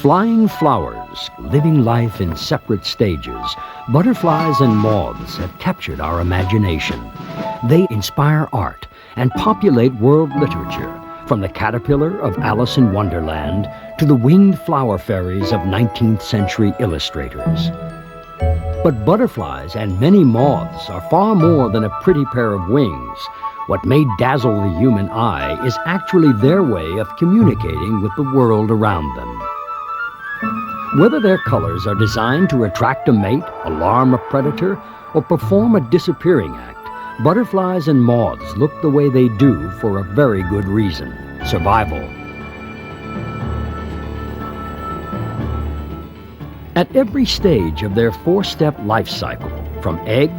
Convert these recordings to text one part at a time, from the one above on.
Flying flowers, living life in separate stages, butterflies and moths have captured our imagination. They inspire art and populate world literature, from the caterpillar of Alice in Wonderland to the winged flower fairies of 19th century illustrators. But butterflies and many moths are far more than a pretty pair of wings. What may dazzle the human eye is actually their way of communicating with the world around them. Whether their colors are designed to attract a mate, alarm a predator, or perform a disappearing act, butterflies and moths look the way they do for a very good reason: survival. At every stage of their four-step life cycle, from egg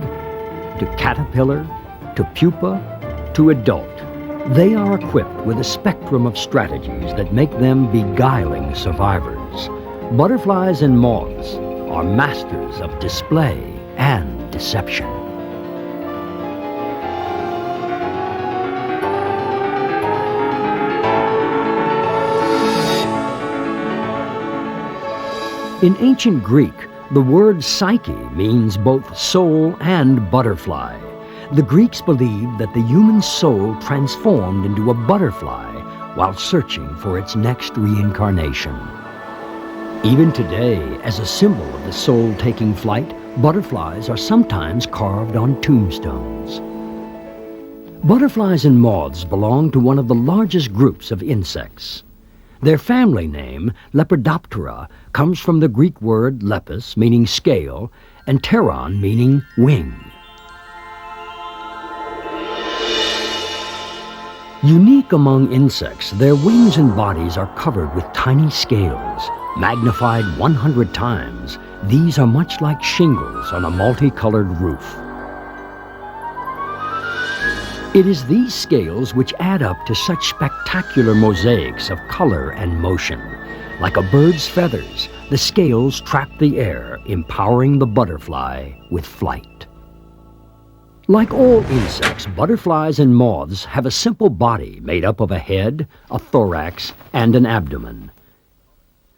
to caterpillar to pupa to adult, they are equipped with a spectrum of strategies that make them beguiling survivors. Butterflies and moths are masters of display and deception. In ancient Greek, the word psyche means both soul and butterfly. The Greeks believed that the human soul transformed into a butterfly while searching for its next reincarnation. Even today, as a symbol of the soul taking flight, butterflies are sometimes carved on tombstones. Butterflies and moths belong to one of the largest groups of insects. Their family name, Lepidoptera, comes from the Greek word lepis, meaning scale, and pteron, meaning wing. Unique among insects, their wings and bodies are covered with tiny scales. Magnified 100 times, these are much like shingles on a multicolored roof. It is these scales which add up to such spectacular mosaics of color and motion. Like a bird's feathers, the scales trap the air, empowering the butterfly with flight. Like all insects, butterflies and moths have a simple body made up of a head, a thorax, and an abdomen.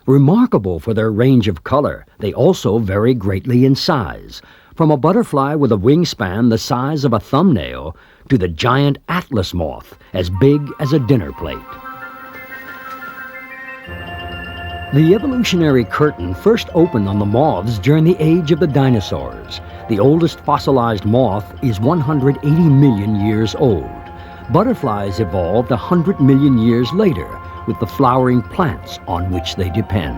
Remarkable for their range of color, they also vary greatly in size, from a butterfly with a wingspan the size of a thumbnail to the giant atlas moth, as big as a dinner plate. The evolutionary curtain first opened on the moths during the age of the dinosaurs. The oldest fossilized moth is 180 million years old. Butterflies evolved 100 million years later, with the flowering plants on which they depend.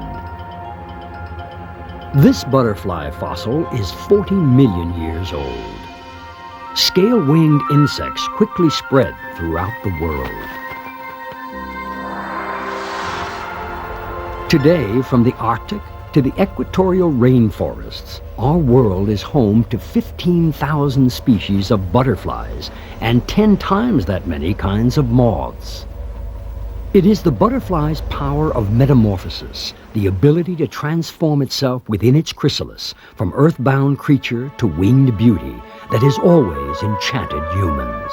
This butterfly fossil is 40 million years old. Scale-winged insects quickly spread throughout the world. Today, from the Arctic to the equatorial rainforests, our world is home to 15,000 species of butterflies and 10 times that many kinds of moths. It is the butterfly's power of metamorphosis, the ability to transform itself within its chrysalis from earthbound creature to winged beauty, that has always enchanted humans.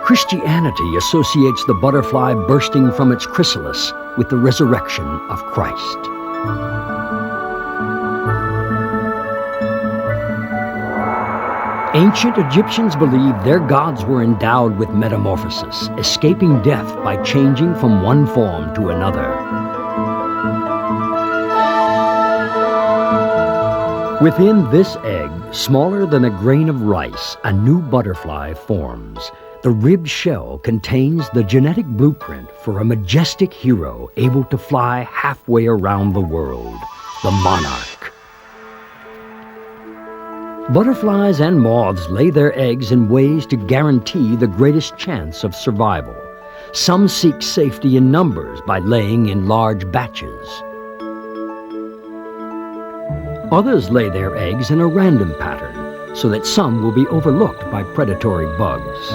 Christianity associates the butterfly bursting from its chrysalis with the resurrection of Christ. Ancient Egyptians believed their gods were endowed with metamorphosis, escaping death by changing from one form to another. Within this egg, smaller than a grain of rice, a new butterfly forms. The ribbed shell contains the genetic blueprint for a majestic hero able to fly halfway around the world, the monarch. Butterflies and moths lay their eggs in ways to guarantee the greatest chance of survival. Some seek safety in numbers by laying in large batches. Others lay their eggs in a random pattern so that some will be overlooked by predatory bugs.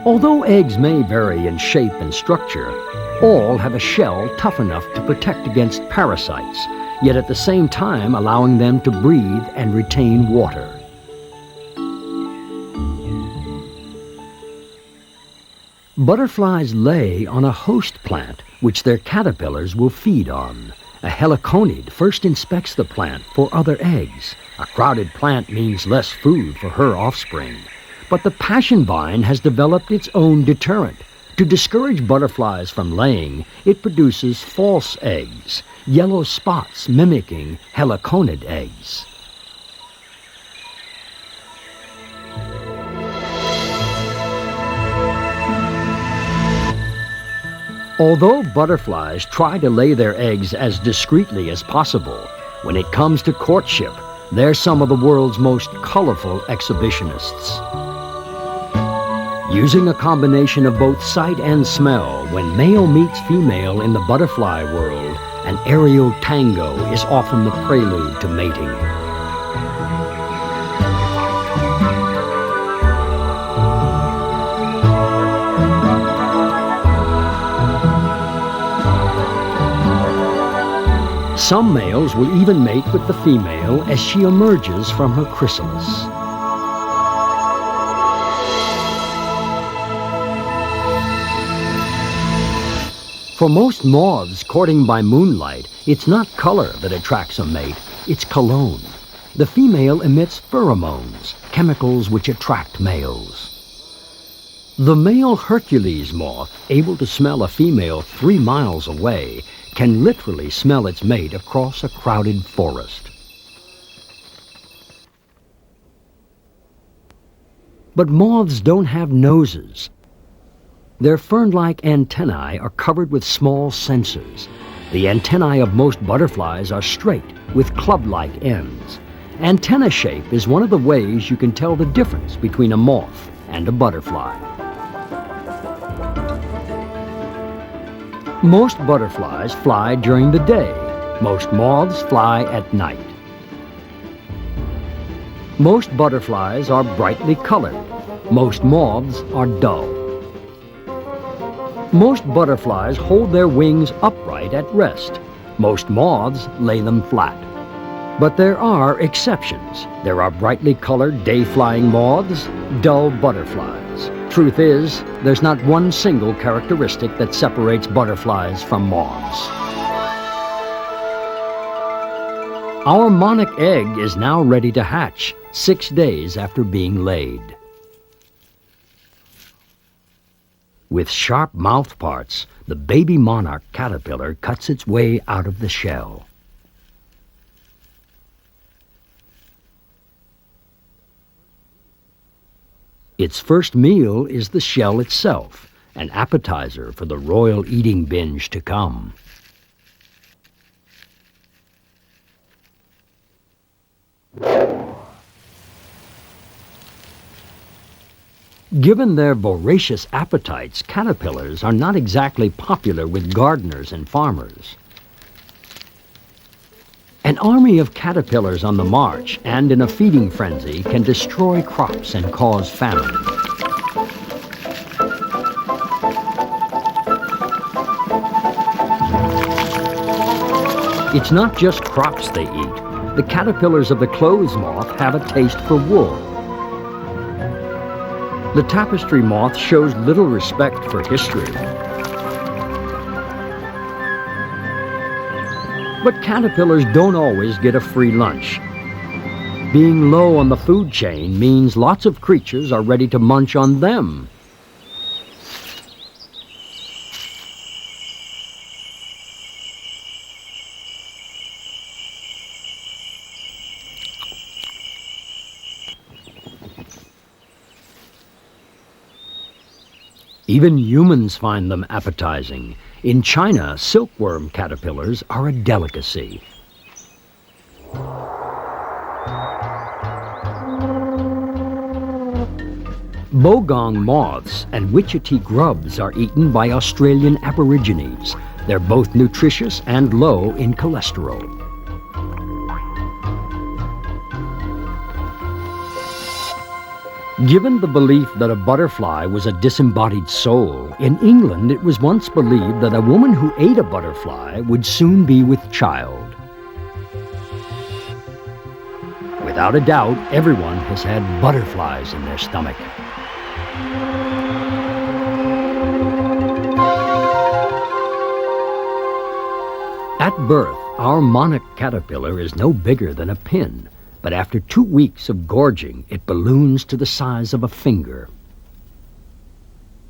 Although eggs may vary in shape and structure, all have a shell tough enough to protect against parasites, yet at the same time allowing them to breathe and retain water. Butterflies lay on a host plant, which their caterpillars will feed on. A heliconid first inspects the plant for other eggs. A crowded plant means less food for her offspring. But the passion vine has developed its own deterrent. To discourage butterflies from laying, it produces false eggs, yellow spots mimicking heliconid eggs. Although butterflies try to lay their eggs as discreetly as possible, when it comes to courtship, they're some of the world's most colorful exhibitionists. Using a combination of both sight and smell, when male meets female in the butterfly world, an aerial tango is often the prelude to mating. Some males will even mate with the female as she emerges from her chrysalis. For most moths courting by moonlight, it's not color that attracts a mate, it's cologne. The female emits pheromones, chemicals which attract males. The male Hercules moth, able to smell a female 3 miles away, can literally smell its mate across a crowded forest. But moths don't have noses. Their fern-like antennae are covered with small sensors. The antennae of most butterflies are straight, with club-like ends. Antenna shape is one of the ways you can tell the difference between a moth and a butterfly. Most butterflies fly during the day. Most moths fly at night. Most butterflies are brightly colored. Most moths are dull. Most butterflies hold their wings upright at rest. Most moths lay them flat. But there are exceptions. There are brightly colored day-flying moths, dull butterflies. Truth is, there's not one single characteristic that separates butterflies from moths. Our monarch egg is now ready to hatch, 6 days after being laid. With sharp mouth parts, the baby monarch caterpillar cuts its way out of the shell. Its first meal is the shell itself, an appetizer for the royal eating binge to come. Given their voracious appetites, caterpillars are not exactly popular with gardeners and farmers. An army of caterpillars on the march and in a feeding frenzy can destroy crops and cause famine. It's not just crops they eat. The caterpillars of the clothes moth have a taste for wool. The tapestry moth shows little respect for history. But caterpillars don't always get a free lunch. Being low on the food chain means lots of creatures are ready to munch on them. Even humans find them appetizing. In China, silkworm caterpillars are a delicacy. Bogong moths and witchetty grubs are eaten by Australian Aborigines. They're both nutritious and low in cholesterol. Given the belief that a butterfly was a disembodied soul, in England it was once believed that a woman who ate a butterfly would soon be with child. Without a doubt, everyone has had butterflies in their stomach. At birth, our monarch caterpillar is no bigger than a pin, but after 2 weeks of gorging, it balloons to the size of a finger.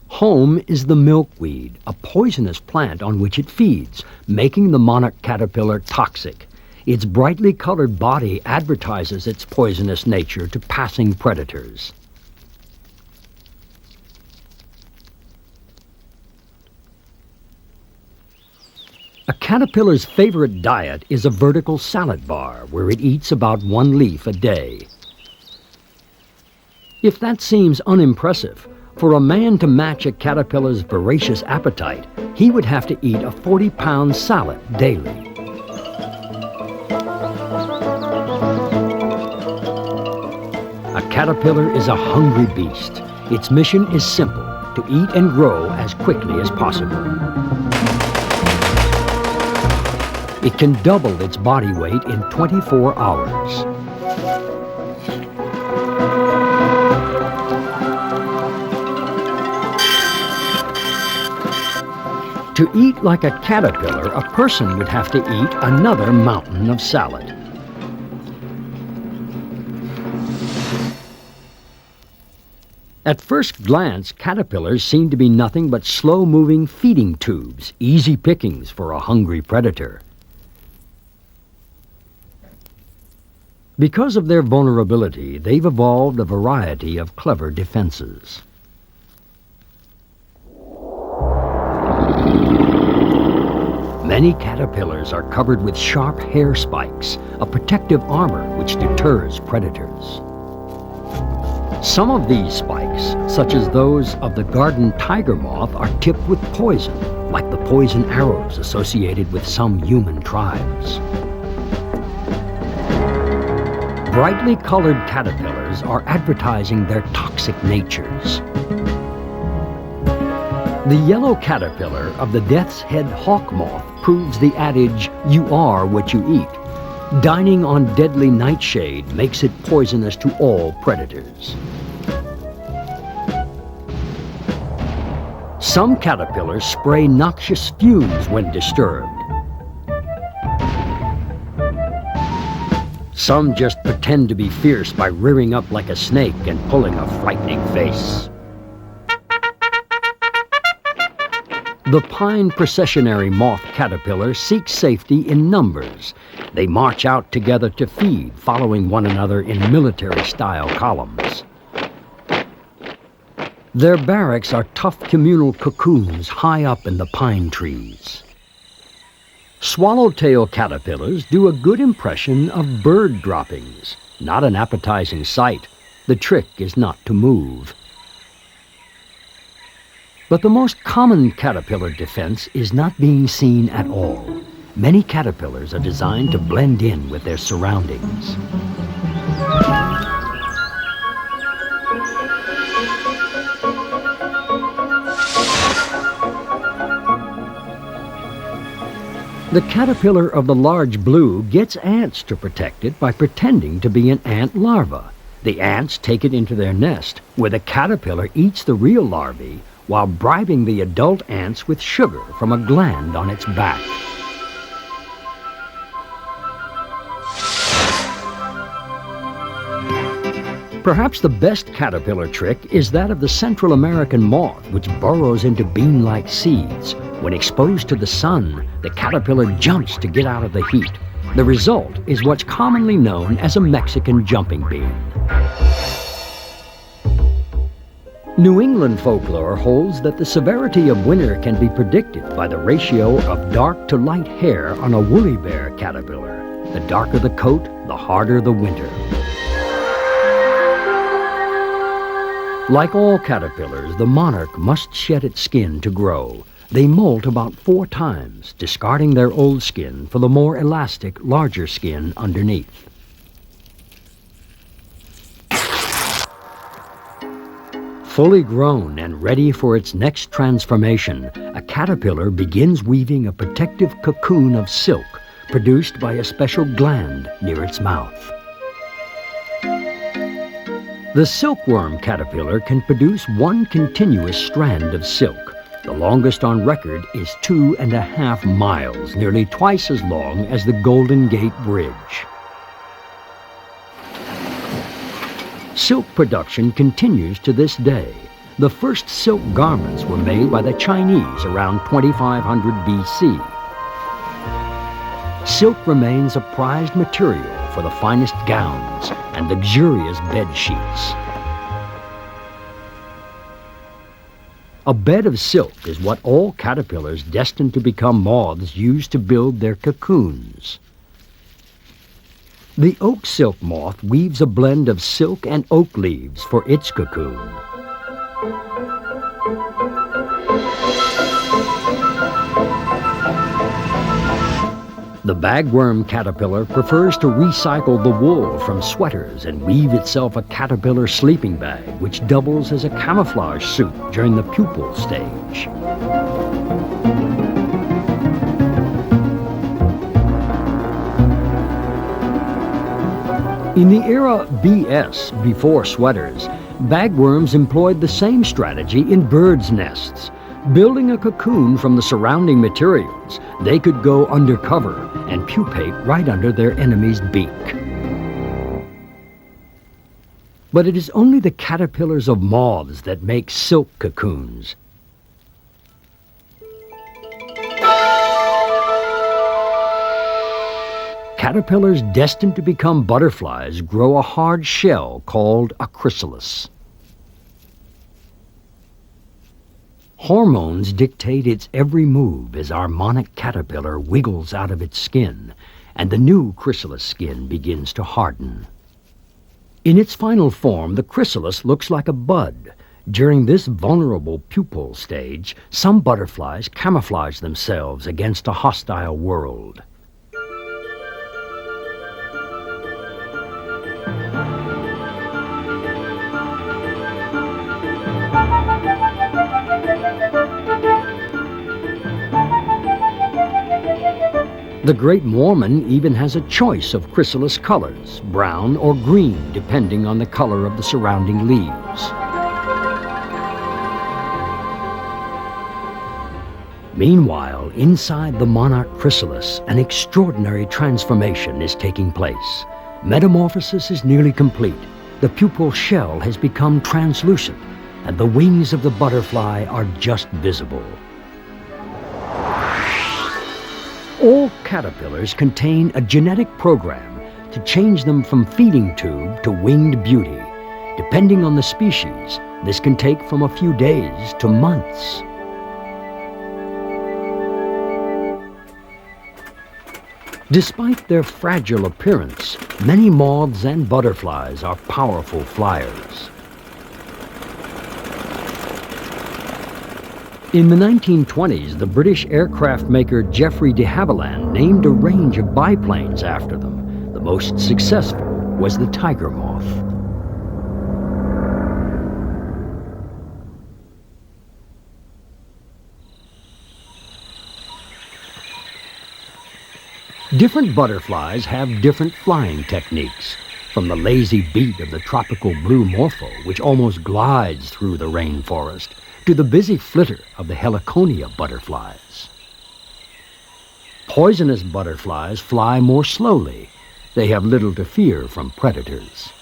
Home is the milkweed, a poisonous plant on which it feeds, making the monarch caterpillar toxic. Its brightly colored body advertises its poisonous nature to passing predators. A caterpillar's favorite diet is a vertical salad bar, where it eats about 1 leaf a day. If that seems unimpressive, for a man to match a caterpillar's voracious appetite, he would have to eat a 40-pound salad daily. A caterpillar is a hungry beast. Its mission is simple: to eat and grow as quickly as possible. It can double its body weight in 24 hours. To eat like a caterpillar, a person would have to eat another mountain of salad. At first glance, caterpillars seem to be nothing but slow-moving feeding tubes, easy pickings for a hungry predator. Because of their vulnerability, they've evolved a variety of clever defenses. Many caterpillars are covered with sharp hair spikes, a protective armor which deters predators. Some of these spikes, such as those of the garden tiger moth, are tipped with poison, like the poison arrows associated with some human tribes. Brightly colored caterpillars are advertising their toxic natures. The yellow caterpillar of the death's head hawk moth proves the adage, "You are what you eat." Dining on deadly nightshade makes it poisonous to all predators. Some caterpillars spray noxious fumes when disturbed. Some just pretend to be fierce by rearing up like a snake and pulling a frightening face. The pine processionary moth caterpillar seeks safety in numbers. They march out together to feed, following one another in military-style columns. Their barracks are tough communal cocoons high up in the pine trees. Swallowtail caterpillars do a good impression of bird droppings. Not an appetizing sight. The trick is not to move. But the most common caterpillar defense is not being seen at all. Many caterpillars are designed to blend in with their surroundings. The caterpillar of the large blue gets ants to protect it by pretending to be an ant larva. The ants take it into their nest, where the caterpillar eats the real larvae while bribing the adult ants with sugar from a gland on its back. Perhaps the best caterpillar trick is that of the Central American moth, which burrows into bean-like seeds. When exposed to the sun, the caterpillar jumps to get out of the heat. The result is what's commonly known as a Mexican jumping bean. New England folklore holds that the severity of winter can be predicted by the ratio of dark to light hair on a woolly bear caterpillar. The darker the coat, the harder the winter. Like all caterpillars, the monarch must shed its skin to grow. They molt about 4 times, discarding their old skin for the more elastic, larger skin underneath. Fully grown and ready for its next transformation, a caterpillar begins weaving a protective cocoon of silk produced by a special gland near its mouth. The silkworm caterpillar can produce one continuous strand of silk. The longest on record is 2.5 miles, nearly twice as long as the Golden Gate Bridge. Silk production continues to this day. The first silk garments were made by the Chinese around 2500 BC. Silk remains a prized material for the finest gowns and luxurious bed sheets. A bed of silk is what all caterpillars destined to become moths use to build their cocoons. The oak silk moth weaves a blend of silk and oak leaves for its cocoon. The bagworm caterpillar prefers to recycle the wool from sweaters and weave itself a caterpillar sleeping bag, which doubles as a camouflage suit during the pupal stage. In the era BS, before sweaters, bagworms employed the same strategy in birds' nests. Building a cocoon from the surrounding materials, they could go undercover and pupate right under their enemy's beak. But it is only the caterpillars of moths that make silk cocoons. Caterpillars destined to become butterflies grow a hard shell called a chrysalis. Hormones dictate its every move as our monarch caterpillar wiggles out of its skin, and the new chrysalis skin begins to harden. In its final form, the chrysalis looks like a bud. During this vulnerable pupal stage, some butterflies camouflage themselves against a hostile world. The Great Mormon even has a choice of chrysalis colors, brown or green, depending on the color of the surrounding leaves. Meanwhile, inside the monarch chrysalis, an extraordinary transformation is taking place. Metamorphosis is nearly complete. The pupal shell has become translucent, and the wings of the butterfly are just visible. All caterpillars contain a genetic program to change them from feeding tube to winged beauty. Depending on the species, this can take from a few days to months. Despite their fragile appearance, many moths and butterflies are powerful flyers. In the 1920s, the British aircraft maker Geoffrey de Havilland named a range of biplanes after them. The most successful was the tiger moth. Different butterflies have different flying techniques, from the lazy beat of the tropical blue morpho, which almost glides through the rainforest, to the busy flitter of the heliconia butterflies. Poisonous butterflies fly more slowly. They have little to fear from predators.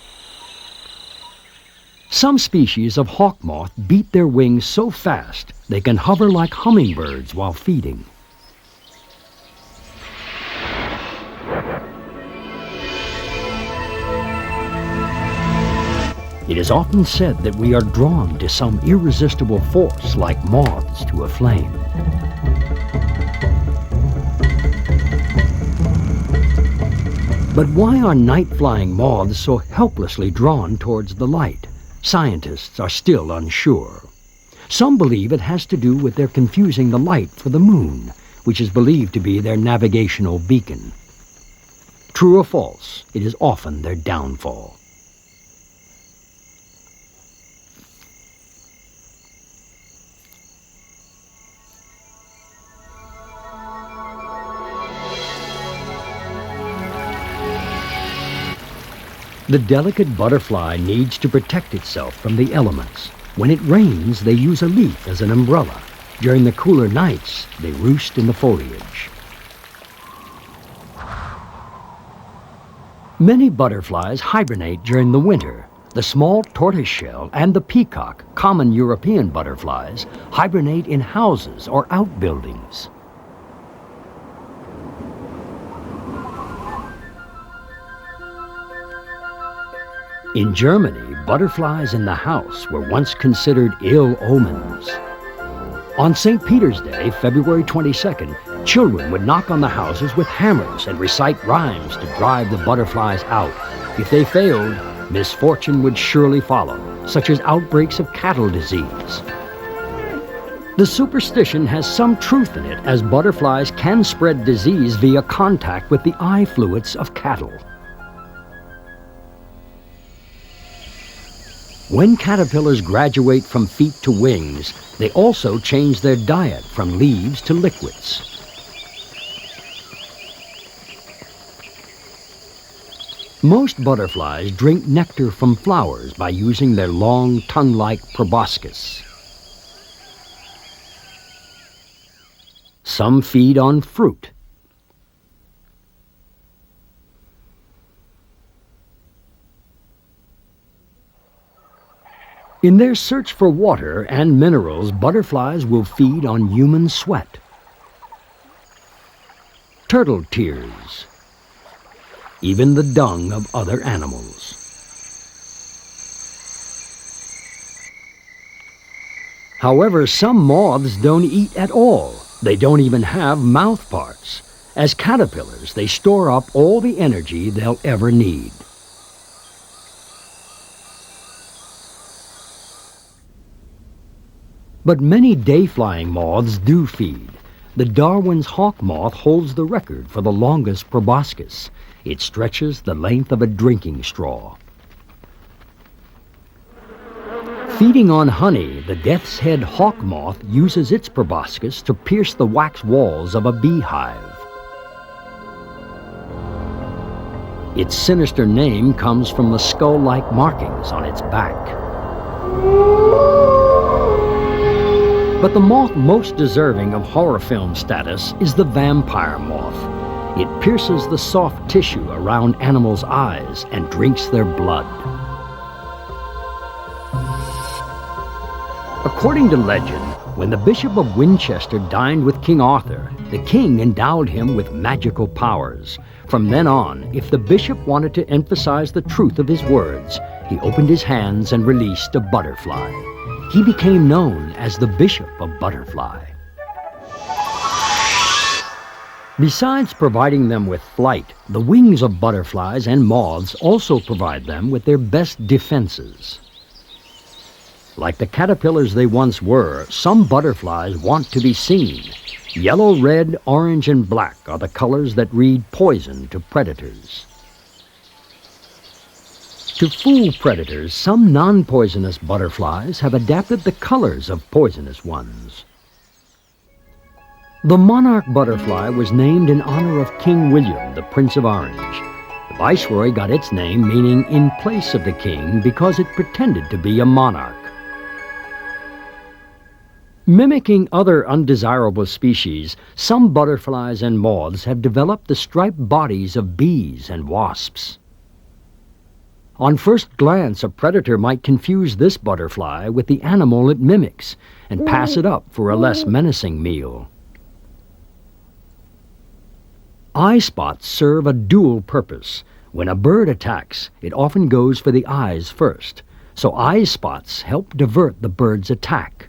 Some species of hawk moth beat their wings so fast they can hover like hummingbirds while feeding. It is often said that we are drawn to some irresistible force like moths to a flame. But why are night-flying moths so helplessly drawn towards the light? Scientists are still unsure. Some believe it has to do with their confusing the light for the moon, which is believed to be their navigational beacon. True or false, it is often their downfall. The delicate butterfly needs to protect itself from the elements. When it rains, they use a leaf as an umbrella. During the cooler nights, they roost in the foliage. Many butterflies hibernate during the winter. The small tortoiseshell and the peacock, common European butterflies, hibernate in houses or outbuildings. In Germany, butterflies in the house were once considered ill omens. On St. Peter's Day, February 22nd, children would knock on the houses with hammers and recite rhymes to drive the butterflies out. If they failed, misfortune would surely follow, such as outbreaks of cattle disease. The superstition has some truth in it, as butterflies can spread disease via contact with the eye fluids of cattle. When caterpillars graduate from feet to wings, they also change their diet from leaves to liquids. Most butterflies drink nectar from flowers by using their long, tongue-like proboscis. Some feed on fruit. In their search for water and minerals, butterflies will feed on human sweat. Turtle tears. Even the dung of other animals. However, some moths don't eat at all. They don't even have mouth parts. As caterpillars, they store up all the energy they'll ever need. But many day-flying moths do feed. The Darwin's hawk moth holds the record for the longest proboscis. It stretches the length of a drinking straw. Feeding on honey, the death's head hawk moth uses its proboscis to pierce the wax walls of a beehive. Its sinister name comes from the skull-like markings on its back. But the moth most deserving of horror film status is the vampire moth. It pierces the soft tissue around animals' eyes and drinks their blood. According to legend, when the Bishop of Winchester dined with King Arthur, the king endowed him with magical powers. From then on, if the bishop wanted to emphasize the truth of his words, he opened his hands and released a butterfly. He became known as the Bishop of Butterfly. Besides providing them with flight, the wings of butterflies and moths also provide them with their best defenses. Like the caterpillars they once were, some butterflies want to be seen. Yellow, red, orange, and black are the colors that read poison to predators. To fool predators, some non-poisonous butterflies have adapted the colors of poisonous ones. The monarch butterfly was named in honor of King William, the Prince of Orange. The viceroy got its name meaning in place of the king because it pretended to be a monarch. Mimicking other undesirable species, some butterflies and moths have developed the striped bodies of bees and wasps. On first glance, a predator might confuse this butterfly with the animal it mimics and pass it up for a less menacing meal. Eye spots serve a dual purpose. When a bird attacks, it often goes for the eyes first, so eye spots help divert the bird's attack.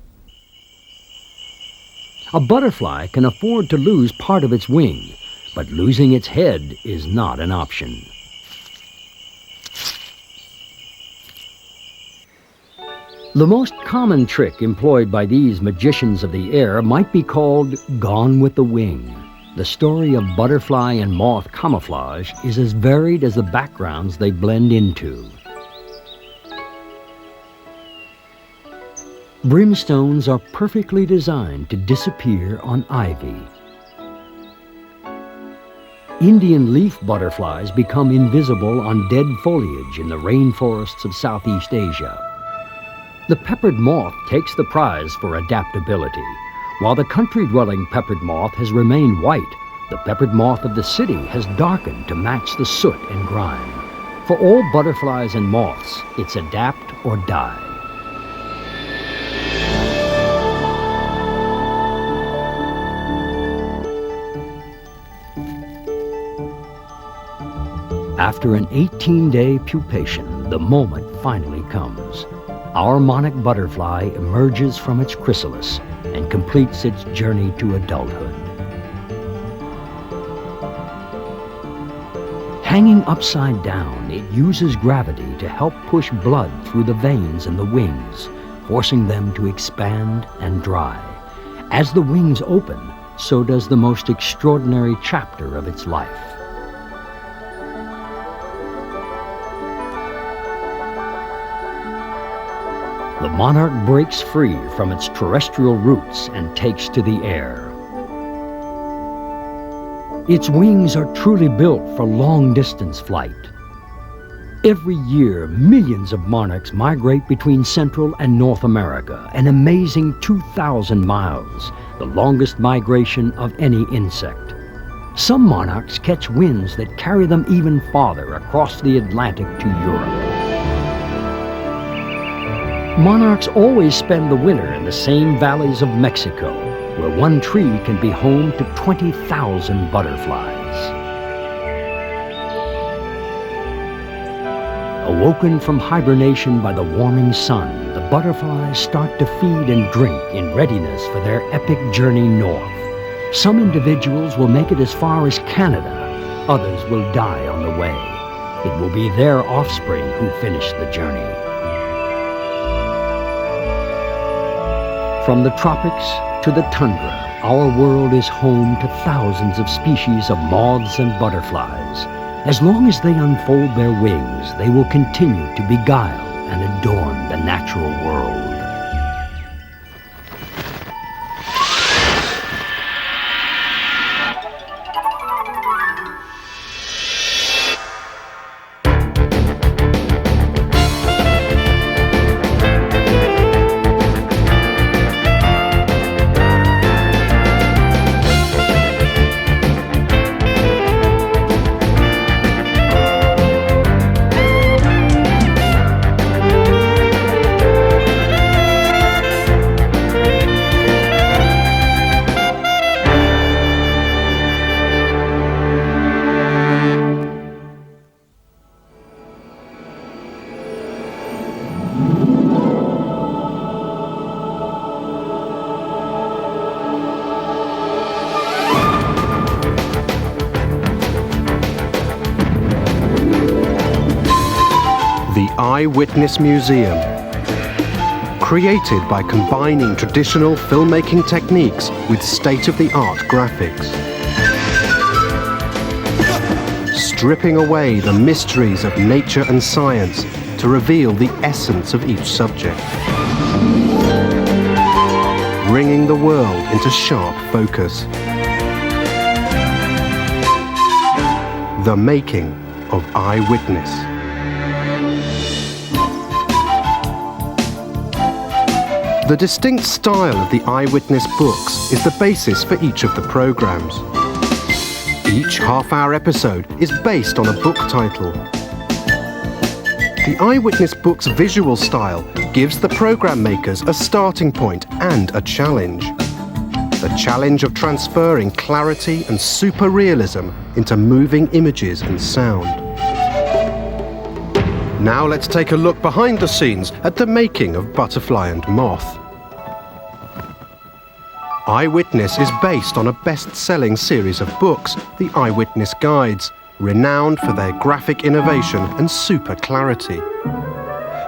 A butterfly can afford to lose part of its wing, but losing its head is not an option. The most common trick employed by these magicians of the air might be called Gone with the Wing. The story of butterfly and moth camouflage is as varied as the backgrounds they blend into. Brimstones are perfectly designed to disappear on ivy. Indian leaf butterflies become invisible on dead foliage in the rainforests of Southeast Asia. The peppered moth takes the prize for adaptability. While the country-dwelling peppered moth has remained white, the peppered moth of the city has darkened to match the soot and grime. For all butterflies and moths, it's adapt or die. After an 18-day pupation, the moment finally comes. Our monarch butterfly emerges from its chrysalis and completes its journey to adulthood. Hanging upside down, it uses gravity to help push blood through the veins in the wings, forcing them to expand and dry. As the wings open, so does the most extraordinary chapter of its life. The monarch breaks free from its terrestrial roots and takes to the air. Its wings are truly built for long-distance flight. Every year, millions of monarchs migrate between Central and North America, an amazing 2,000 miles, the longest migration of any insect. Some monarchs catch winds that carry them even farther across the Atlantic to Europe. Monarchs always spend the winter in the same valleys of Mexico, where one tree can be home to 20,000 butterflies. Awoken from hibernation by the warming sun, the butterflies start to feed and drink in readiness for their epic journey north. Some individuals will make it as far as Canada, others will die on the way. It will be their offspring who finish the journey. From the tropics to the tundra, our world is home to thousands of species of moths and butterflies. As long as they unfold their wings, they will continue to beguile and adorn the natural world. Eyewitness Museum. Created by combining traditional filmmaking techniques with state-of-the-art graphics. Stripping away the mysteries of nature and science to reveal the essence of each subject. Bringing the world into sharp focus. The making of Eyewitness. The distinct style of the Eyewitness books is the basis for each of the programs. Each half-hour episode is based on a book title. The Eyewitness book's visual style gives the program makers a starting point and a challenge. The challenge of transferring clarity and super-realism into moving images and sound. Now let's take a look behind the scenes at the making of Butterfly and Moth. Eyewitness is based on a best-selling series of books, the Eyewitness Guides, renowned for their graphic innovation and super clarity.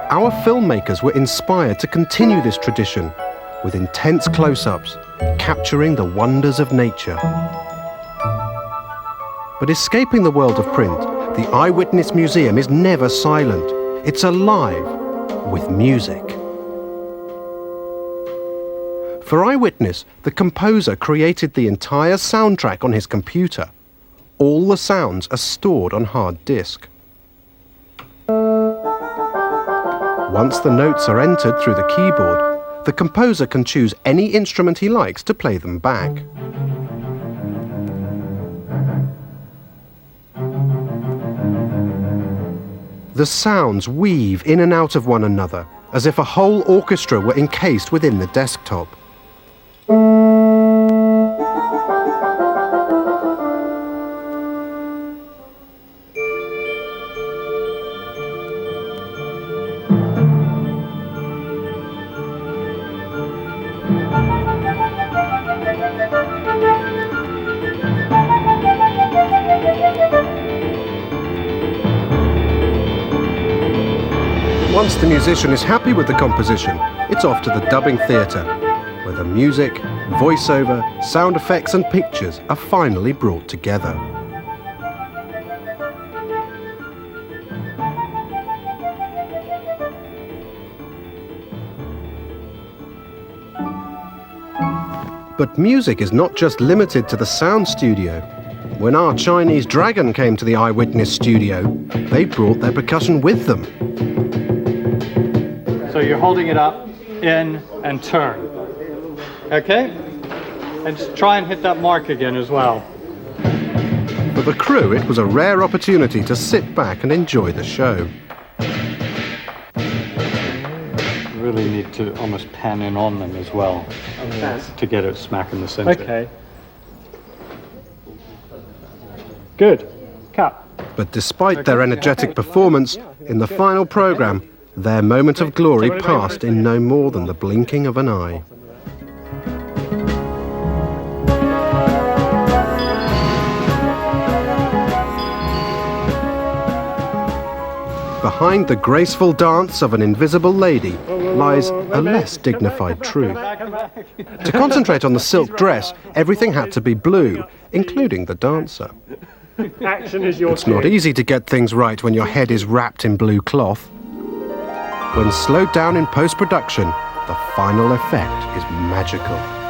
Our filmmakers were inspired to continue this tradition with intense close-ups, capturing the wonders of nature. But escaping the world of print, the Eyewitness Museum is never silent. It's alive with music. For Eyewitness, the composer created the entire soundtrack on his computer. All the sounds are stored on hard disk. Once the notes are entered through the keyboard, the composer can choose any instrument he likes to play them back. The sounds weave in and out of one another, as if a whole orchestra were encased within the desktop. Once the musician is happy with the composition, it's off to the dubbing theatre, where the music, voiceover, sound effects and pictures are finally brought together. But music is not just limited to the sound studio. When our Chinese dragon came to the Eyewitness studio, they brought their percussion with them. So you're holding it up, in, and turn. Okay? And just try and hit that mark again as well. For the crew, it was a rare opportunity to sit back and enjoy the show. You really need to almost pan in on them as well to get it smack in the center. Okay. Good. Cut. But despite their energetic performance, in the final programme, their moment of glory passed in no more than the blinking of an eye. Behind the graceful dance of an invisible lady lies a less dignified truth. To concentrate on the silk dress, everything had to be blue, including the dancer. Action is your It's not easy to get things right when your head is wrapped in blue cloth. When slowed down in post-production, the final effect is magical.